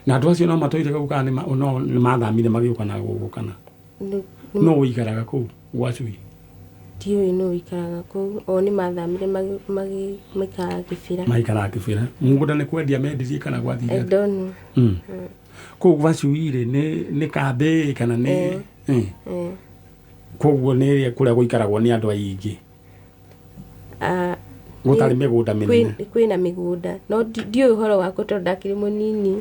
Na andũ acio no matũire gũkũ kana nĩ mathamire magĩũka na gũkũ kana? No ũikaraga kũu Gwacui? Ndiũĩ no ũikaraga kũu, o nĩ mathamire maikaraga Kĩbĩra. Maikaraga Kĩbĩra. Mũgũnda nĩ kwendia mendirie kana gwathire? I don't know. Kũu Gwacui rĩ nĩ kambĩ kana nĩ? Koguo nĩ kũrĩa gũikaragwo nĩ andũ aingĩ? Gũtarĩ mĩgũnda mĩnene? Kwĩna mĩgũnda no ndiũĩ ũhoro wakwa tondũ ndakĩrĩ mũnini.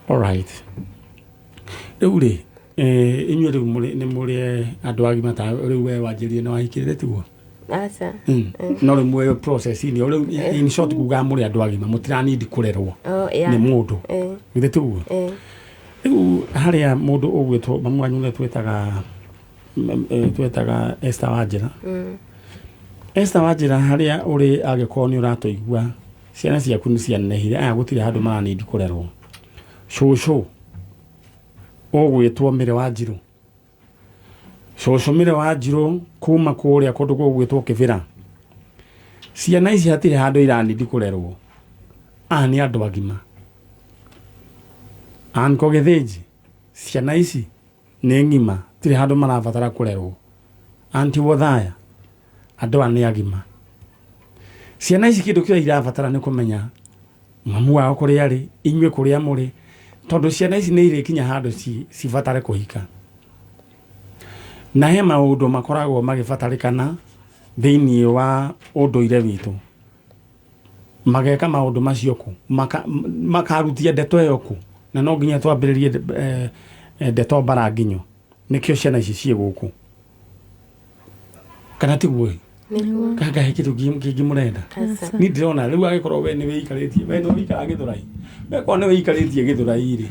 Alright. Rĩu rĩ inyuĩ rĩu nĩ mũrĩ andũ agima ta rĩu we wanjĩrire nĩ wahikĩrĩre tiguo? Aca. No rĩu muoyo process-inĩ rĩu in short kuga mũrĩ andũ agima mũtiranindi kũrerwo nĩ mũndũ githĩ tiguo? Rĩu harĩa mũndũ ũgwĩtwo mamu wanyu nĩ twetaga Esther Wanjĩra. Esther Wanjĩra harĩa ũrĩ agĩkorwo nĩ ũratũigua ciana ciaku nĩ cianehire aya gũtirĩ handũ maranindi kũrerwo. Cucu ũgwĩtwo Mĩre wa Njirũ. Cucu Mĩre wa Njirũ kuma kũrĩa kũndũ gũgwĩtwo Kĩbĩra. Ciana ici hatirĩ handũ iranindi kũrerwo. Nĩ andũ agima. Anko Gĩthĩnji ciana ici nĩ ng'ima tirĩ handũ marabatara kũrerwo. Anti Wothaya andũ nĩ agima. Ciana ici kĩndũ kĩrĩa irabatara nĩ kũmenya mamu wao kũrĩa arĩ, inyuĩ kũrĩa mũrĩ, tondũ ciana ici nĩ irĩkinya handũ cibatare kũhika. Na he maũndũ makoragwo magĩbatarĩkana thĩinĩ wa ũndũire witũ. Mageka maũndũ macio kũ? Makarutia ndeto ĩyo kũ? Na no nginya twambĩrĩrie ndeto Mbaranginyo nĩkĩo ciana ici ciĩ gũkũ. Kana tiguo? Kanga he kĩndũ kĩngĩ mũrenda? Niĩ ndĩrona rĩu agĩkorwo we nĩ wĩikarĩtie, we nĩ wĩikaraga Gĩthũrai. We korwo nĩ wĩikarĩtie Gĩthũrai rĩ.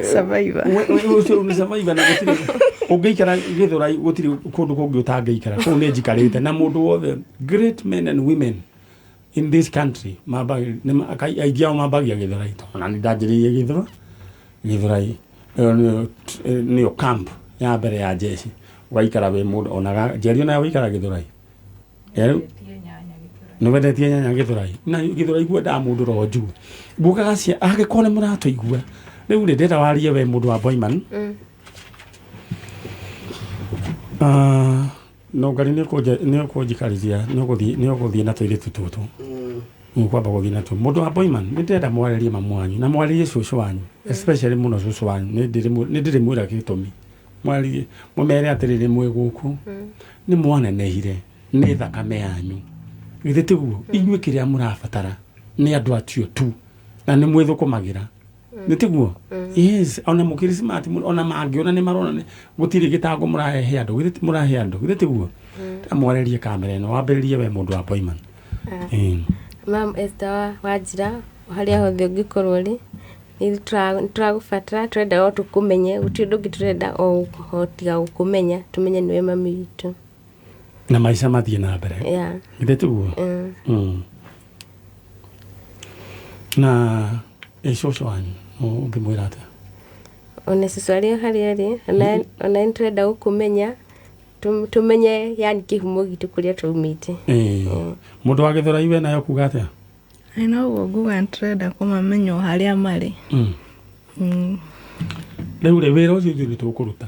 Survivor. Ũcio nĩ survivor na gũtirĩ ũngĩikara Gĩthũrai gũtirĩ kũndũ kũngĩ ũtangĩikara. Kũu nĩ njikarĩte na mũndũ wothe great men and women in this country aingĩ ao mambagia Gĩthũrai. Na nĩ ndanjĩrĩirie Gĩthũrai nĩyo camp ya mbere ya jeshi. Waikara we mũndũ onaga njeri ona waikara Gĩthũrai. Nĩ wendetie nyanya Gĩthũrai. Na Gĩthũrai gwenda mũndũ roju. Ngukaga cia agĩkorwo nĩ mũratũigua. Rĩu nĩ ndĩrenda warie we mũndũ wa Boiman. No ngari nĩ kũnjikarithia nĩ ũgũthiĩ na tũirĩtu tũtũ. Kwamba gũthiĩ na tũirĩtu. Mũndũ wa Boiman nĩ ndĩrenda mwarĩrie mamu wanyu na mwarĩrie cucu wanyu. Especially mũno cucu wanyu nĩ ndĩrĩ mwĩra gĩtũmi. Mwari mũmere atĩrĩrĩ mwĩ gũkũ nĩ mwanenehire nĩ thakame yanyu. Githĩ tiguo inyuĩ kĩrĩa mũrabatara nĩ andũ acio tu na nĩ mwĩthũkũmagĩra. Nĩ tiguo? Yes, ona mũkrisimati ona mangĩona nĩ marona gũtirĩ gĩtango mũrahe andũ. Githĩ mũrahe andũ. Githĩ tiguo? Mwarerie kamera ĩno wambĩrĩrie we mũndũ wa Boiman. Mam Esther Wanjĩra harĩa hothe ũngĩkorwo rĩ nĩtũragũbatara tũrenda o tũkũmenye gũtirĩ ũndũ ũngĩ tũrenda o tiga gũkũmenya tũmenye nĩwe mami witũ na maica mathiĩ na mbere. Githĩ tiguo? Na cucu wanyu ũngĩmwĩra atĩa? Ona cucu arĩa harĩa rĩ ona nĩtũrenda gũkũmenya tũmenye yani kĩhumo gitũ kũrĩa twaumĩte. Mũndũ wa Gĩthũrai we nayo kuga atĩa? Ino nguga nĩtũrenda kũmamenya harĩa marĩ. Rĩu rĩ wĩra ũcio nĩ tũkũruta.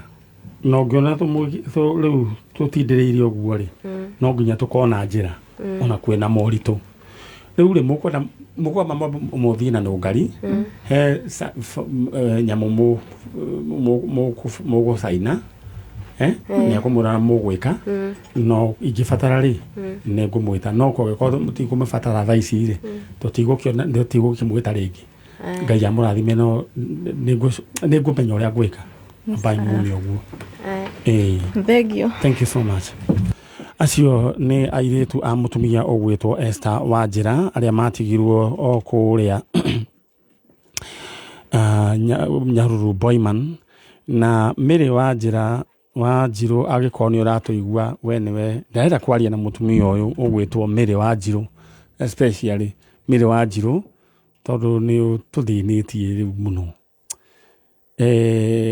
No ngĩona rĩu tũtindĩrĩirie ũguo rĩ no nginya tũkona njĩra ona kwĩna moritũ. Rĩu rĩ mũkwamba mũthiĩ na nũngari he nyamũ mũgũcaina nä akåmwä mũgwĩka no ingĩbatara rĩ nä ngũmwĩta no kågĩkorwo mũtigå mä batara thaa ici rĩ tũtigå kä mwĩta rĩngĩ ngai amå rathime no nä ngũmenya ũrĩa ngwĩka mbaimumä ũguo thank you so much acio nä airĩtu a mũtumia ũgwĩtwo Esther Wanjĩra arĩa matigirwo o kũrĩa Nyahururu Boyman na Mary Wanjĩra Wanjirũ agĩkorwo nĩ ũratũigua we nĩwe ndarenda kwaria na mũtumia ũyũ ũgwĩtwo Mary Wanjirũ especially Mary Wanjirũ tondũ nĩ tũthĩnĩtie rĩu mũno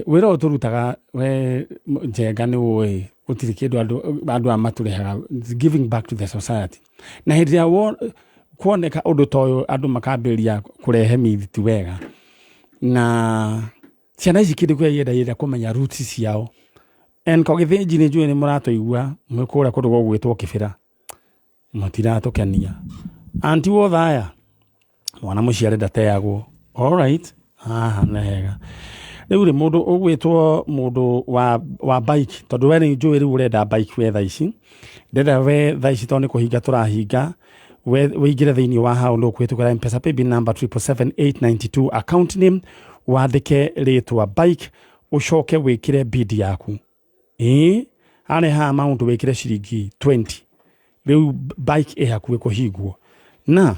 wĩra ũyũ tũrutaga we Njenga nĩ ũĩ gũtirĩ kĩndũ andũ matũrehaga giving back to the society na hĩndĩ ĩrĩa kuoneka ũndũ ta ũyũ andũ makambĩrĩria kũrehe mĩthiti wega na ciana ici kĩndũ kĩrĩa yenda kũmenya roots ciao en kogĩthĩnji nĩ njũĩ nĩ mũratũigua mwĩkũrĩa kũndũ gwĩtwo Kĩbĩra mũtiratũkenia anti wothaya mwana mũciĩ arenda teagwo alright nĩ hega rĩu rĩ mũndũ ũgwĩtwo mũndũ wa bike tondũ we nĩ njũĩ rĩu ũrenda bike we thaa ici ndenda we thaa ici tondũ nĩ kũhinga tũrahinga wĩingĩre thĩinĩ wa hau nĩ ũkwĩtũkĩra M-Pesa paybill number 777-892 account name wandĩke rĩtwa bike ũcoke wĩkĩre bid yaku harĩ ha amount wĩkĩre ciringi 20 rĩu bike ĩhakuĩ kũhingwo na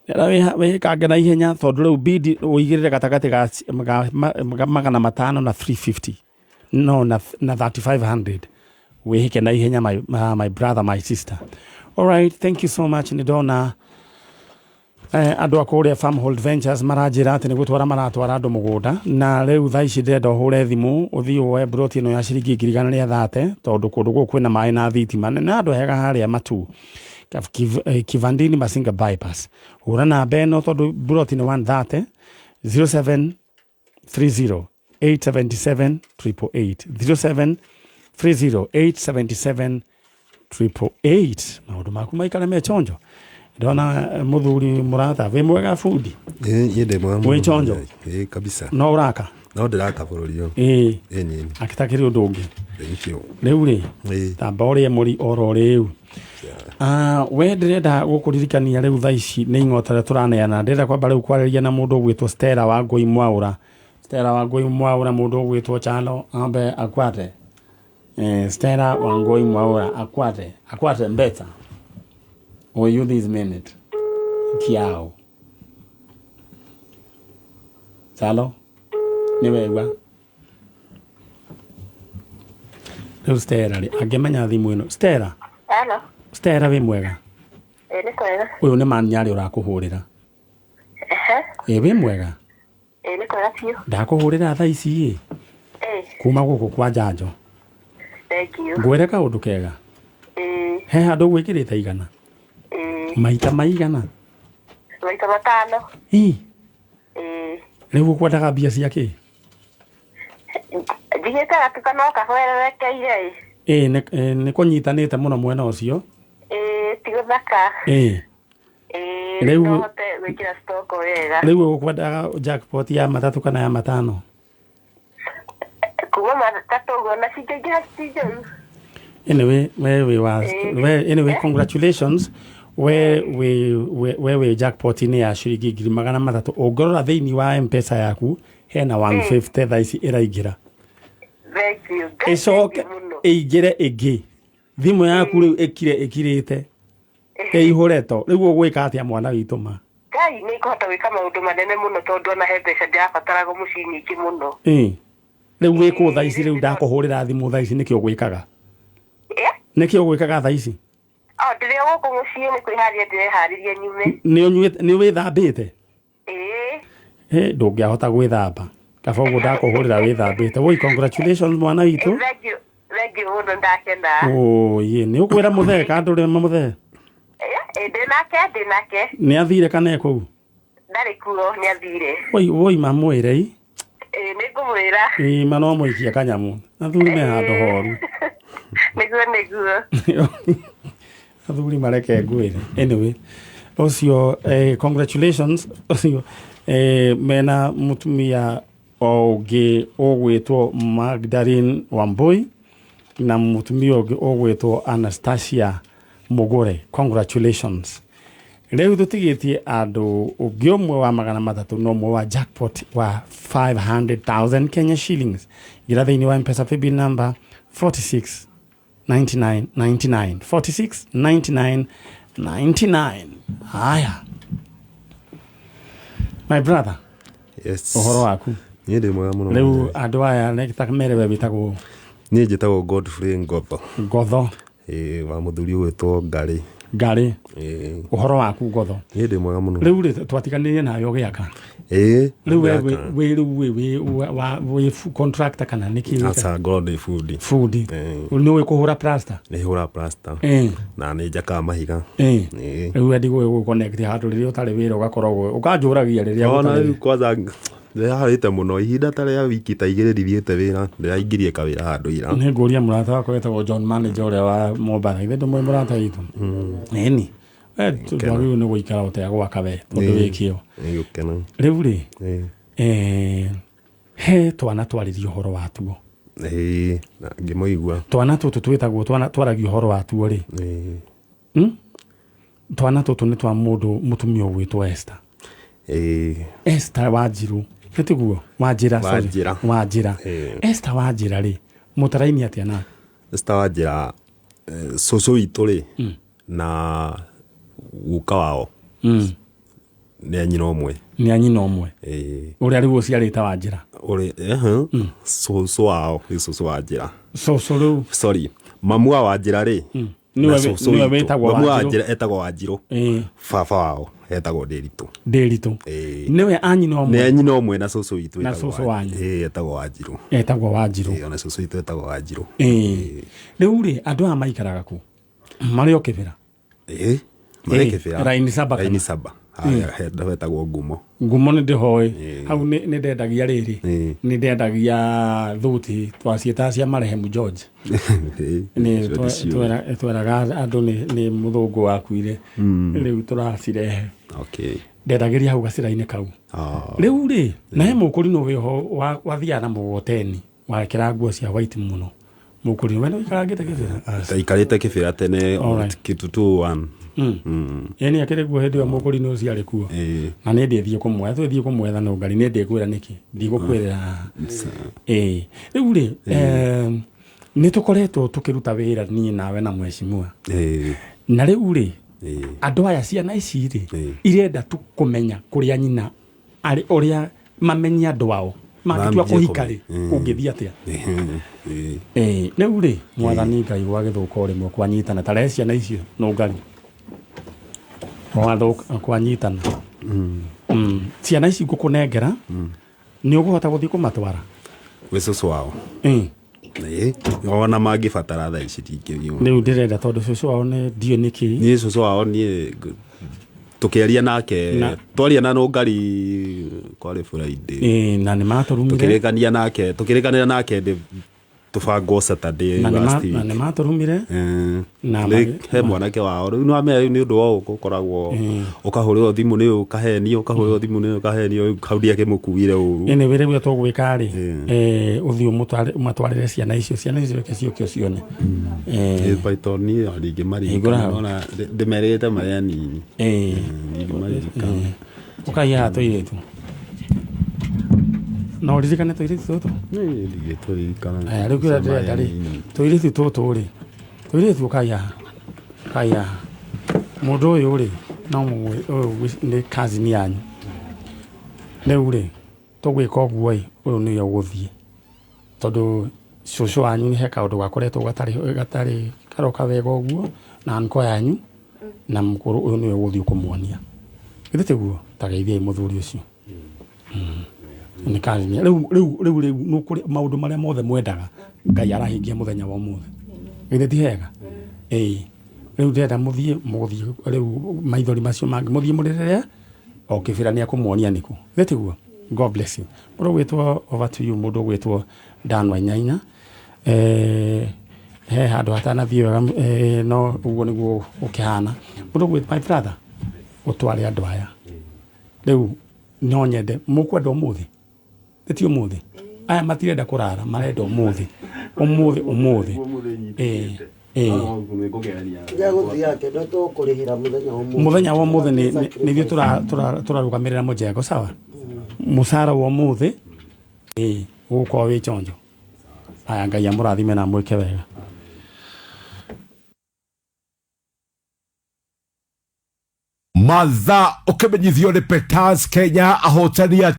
wĩkange na ihenya tondũ rĩu bid ũigĩrĩre gatagatĩ ga 500 na 350 no na 3500 wĩhĩke na ihenya my brother my sister. All right, thank you so much. Nidona andũ a kũrĩa Farmhold Ventures maranjĩra atĩ nĩ gũtwara maratwara andũ mũgũnda na rĩu thaa ici ndĩrenda ũhũre thimũ ũthiĩ woe broti ĩno ya ciringi 130 tondũ kũndũ gũkũ kwĩna maĩ na thitima na andũ hega harĩa Matu Kivandini Masinga bypass hũra namba ĩno tondũ broti nĩ 130 0730 877 888 0730 877 maũndũ maku maikare me chonjo ndona mũthuri mũrata wĩ mwega fundi yende mwamu wĩ chonjo kabisa no ũraka no ndĩraka bũrũri ũyũ nyinyi akitakĩrĩ ũndũ ũngĩ rĩu rĩ tamba ũrĩa mũri oro rĩu we ndĩrenda gũkũririkania rĩu thaa ici nĩ ing'ota rĩa tũraneana ndĩrenda kwamba rĩu kwarĩria na mũndũ ũgwĩtwo Stella Wangũi Mwaũra mũndũ ũgwĩtwo Chalo ambe akwate Stella Wangũi Mwaũra akwate mbeta or you this minute kiao Chalo nĩ wegwa rĩu Stella angĩmenya thimũ ĩno Stella hello Stella wĩ mwega nĩ kwega ũyũ nĩ manyarĩ ũrakũhũrĩra wĩ mwega nĩ kwega biũ ndakũhũrĩra thaa ici kuma gũkũ kwa Njanjo ngwĩre kaũndũ kega he handũ gwĩkĩrĩte igana maita maigana maita matano rĩu ũkwendaga mbia cia kĩ ndigĩte gatuka no kahwererekeire nĩ kũnyitanĩte mũno mwena ũcio ti gũthaka rĩu gwĩkĩra stoko wega rĩu ũkwendaga jackpot ya matatũ kana ya matano kuma matatũ ũguo na cingĩingĩha citinjũru anyway congratulations we jackpot ni ya ciringi 300 ongorora thĩinĩ wa M-Pesa yaku hena 150 thaa ici ĩraingĩra ĩcoke ĩingĩre ĩngĩ thimũ yaku rĩu ĩkirĩte ĩihũreto rĩu ũgwĩka atĩa mwana witũ ma ngai nĩ ĩkũhota gwĩka maũndũ manene mũno tondũ ona he mbeca ndĩrabataraga mũciĩ nyingĩ mũno rĩu wĩkũ thaa ici rĩu ndakũhũrĩra thimũ thaa ici nĩkĩo gwĩkaga nĩkĩo gwĩkaga thaa ici ndĩrĩ gũkũ mũciĩ nĩ kwĩharĩria ndĩreharĩria nyume nĩ wĩthambĩte ndũngĩahota gwĩthamba kaba ũguo ndakũhũrĩra wĩthambĩte woi congratulations mwana witũ thengiũ mũno ndakena nĩ ũkwĩra mũthee ka ndũrĩ mũthee ndĩnake nĩ athire kana kũu ndarĩ kuo nĩ athire woi mamwĩre nĩ ngũmwĩra ma no mũikia kanyamũ athuri me handũ horu nĩguo athuri mareke ngwĩre anyway ũcio congratulations ũcio mena mũtumia ũngĩ ũgwĩtwo Magdalene Wambui na mũtumia ũngĩ ũgwĩtwo Anastasia Mugure. Congratulations. Rĩu tũtigĩtie andũ ũngĩ ũmwe wa 300 na ũmwe wa jackpot wa 500,000 Kenya shillings. Gira thĩinĩ wa M-Pesa paybill number 469999 469999. Haya. My brother. Yes. Ũhoro waku? Niĩ ndĩ mwega mũno. Rĩu andũ aya nĩgĩtakamere wĩtagwo? Niĩ njĩtagwo Godfrey Ngotho. Ngotho. Wa mũthuri ũgwĩtwo Ngari. Ngari. Ũhoro waku Ngotho? Niĩ ndĩ mwega mũno. Rĩu twatiganĩrie nawe ũgĩaka? Rĩu wĩ contractor kana nĩkĩ? Aca ngorwo ndĩ fundi. Fundi. Nĩũĩ kũhũra plaster? Nĩ hũra plaster. Na nĩ njakaga mahiga. Rĩu wendi gũconnect handũ rĩrĩa ũtarĩ wĩra ũgakorwo ũkanjũragia rĩrĩa ũtarĩ. Kwanza ndĩraharĩte mũno ihinda ta rĩa wiki ta 2 ndithiĩte wĩra, ndĩraingĩrie kawĩra handũ ira. Nĩ ngũria mũrata wakwa wĩtagwo John Manager ũrĩa wa Mombasa. Ithe ndũmwe mũrata witũ. Ĩni. Tũrĩu nĩ gũikara ũtegwaka we tondũ wĩkĩo. Nĩgũkena. Rĩu rĩ he twana twarĩrio ũhoro watuo. Na ngĩmũigua. Twana tũtũ twĩtagwo twaragio ũhoro watuo rĩ. Twana tũtũ nĩ twa mũndũ mũtumia ũgwĩtwo Esther. Esther Wanjiru. Ketiguo Wanjira. Wanjira. Esther Wanjira rĩ mũtaraini atĩa na? Esther Wanjira cũcũ witũ rĩ na guka wao nĩ anyina ũmwe. Nĩ anyina ũmwe. Ũrĩa rĩu ũciarĩte Wanjira. Cũcũ wao nĩ cũcũ Wanjira. Cũcũ rĩu. Sorry. Mamu wa Wanjira rĩ. Nĩwe wĩtagwo Wanjirũ. Mamu wa Wanjira etagwo Wanjirũ. Baba wao etagwo Ndĩritũ. Ndĩritũ. Nĩwe anyina ũmwe. Nĩ anyina ũmwe na cũcũ witũ etagwo. Na cũcũ wanyu. Etagwo Wanjirũ. Etagwo Wanjirũ. Na cũcũ witũ etagwo Wanjirũ. Rĩu rĩ andũ aya maikaraga kũ? Marĩ o Kĩbĩra. Marĩ Kĩbĩra. Raini Saba. Raini Saba. Haya wetagwo Ngumo. Ngumo nĩ ndĩhoĩ. Hau nĩ ndendagia rĩrĩ. Nĩ ndendagia thuti twaciĩta cia Marehemu George. Nĩ tweraga andũ nĩ mũthũngũ wakuire. Rĩu tũracirehe. Ndendagĩria hau gacĩra-inĩ kau. Rĩu rĩ na he mũkũri no wĩho wathiaga na mũgoteni wakĩra nguo cia white mũno. Mũkũri we nĩikarangĩte Kĩbĩra. Taikarĩte Kĩbĩra tene Kitutu 1. Yani akĩrĩ guo hĩndĩ ĩyo mũkũri no ciarĩ kuo. Na nĩ ndĩthiĩ kũmwetha twĩthiĩ kũmwetha no Ngari nĩ ndĩkwĩra nĩkĩ ndigũkwĩrĩra. Rĩu rĩ nĩ tũkoretwo tũkĩruta wĩra niĩ nawe na mheshimiwa. Na rĩu rĩ andũ aya ciana ici rĩ irenda tu kũmenya kũrĩa nyina arĩ ũrĩa mamenye andũ ao mangĩtua kũhika rĩ ũngĩthiĩ atĩa. Rĩu rĩ Mwathani Ngai wa Gĩthũka rĩmwe kwanyitana tarehe ciana icio no Ngari mwathũka kwanyitana. Ciana ici ngũkũnengera nĩ ũkũhota gũthiĩ kũmatwara gwĩ cũcũ wao. Ona mangĩbatara thaa ici ndingĩthiĩ. Rĩu ndĩrenda tondũ cũcũ wao nĩ ndiũ nĩkĩ. Niĩ cũcũ wao niĩ tũkĩaria nake twaria na no Ngari kwarĩ Friday. Na nĩ matũrumire. Tũkĩrĩkanĩra nake tũbangwo Saturday last week. Na nĩ matũrumire. Na he mwanake wao rĩu no amenya nĩ ũndũ wao ũkoragwo ũkahũrĩrwo thimũ nĩ ũkahenio ũkahũrĩrwo thimũ nĩ ũkahenio hau ndiakĩmũkuire ũru. Nĩ wĩra ũrĩa tũgwĩka rĩ ũthiĩ ũmatwarĩre ciana icio ciũke cione. Python niĩ ndingĩmaririkana ona ndĩmerĩte marĩa nini. Ndingĩmaririkana. Ũkaiya tũirĩtu. No ririkane tũirĩtu tũtũ. Nĩ tũririkana. Rĩu kĩrĩa ndĩrenda rĩ tũirĩtu tũtũ rĩ tũirĩtu ũkaiya mũndũ ũyũ rĩ no ũyũ nĩ cousin yanyu. Rĩu rĩ tũgwĩka ũguo ĩ ũyũ nĩwe ũgũthiĩ tondũ cũcũ wanyu nĩ he kaũndũ gakoretwo gatarĩ karoka wega ũguo na nko yanyu na mũkũrũ ũyũ nĩwe ũgũthiĩ kũmuonia. Githĩ tiguo ta geithiai mũthuri ũcio. Nĩ cousin rĩu no kũrĩ maũndũ marĩa mothe mwendaga Ngai arahingia mũthenya wa ũmũthĩ. Githĩ ti hega. Rĩu ndĩrenda mũthiĩ mũgũthiĩ rĩu maithori macio mangĩ mũthiĩ mũrĩrĩre o Kĩbĩra nĩ akũmuonia nĩkũ. Githĩ tiguo. God bless you. Mũndũ gwĩtwo over to you mũndũ gwĩtwo Dan Wainaina. He handũ hatanathiĩ wega no ũguo nĩguo ũkĩhana. Mũndũ gwĩtwo my brother ũtware andũ aya. Rĩu no nyende mũkwenda ũmũthĩ. ti umuthi aya matirenda kurara marenda umuthi muthenya wa umuthi ni thio turarugamirira mujengo sawa musara wa umuthi ugukorwo wi chonjo aya Ngai amurathime na mwike wega Matha ukimenyithio ni Peters Kenya ahotani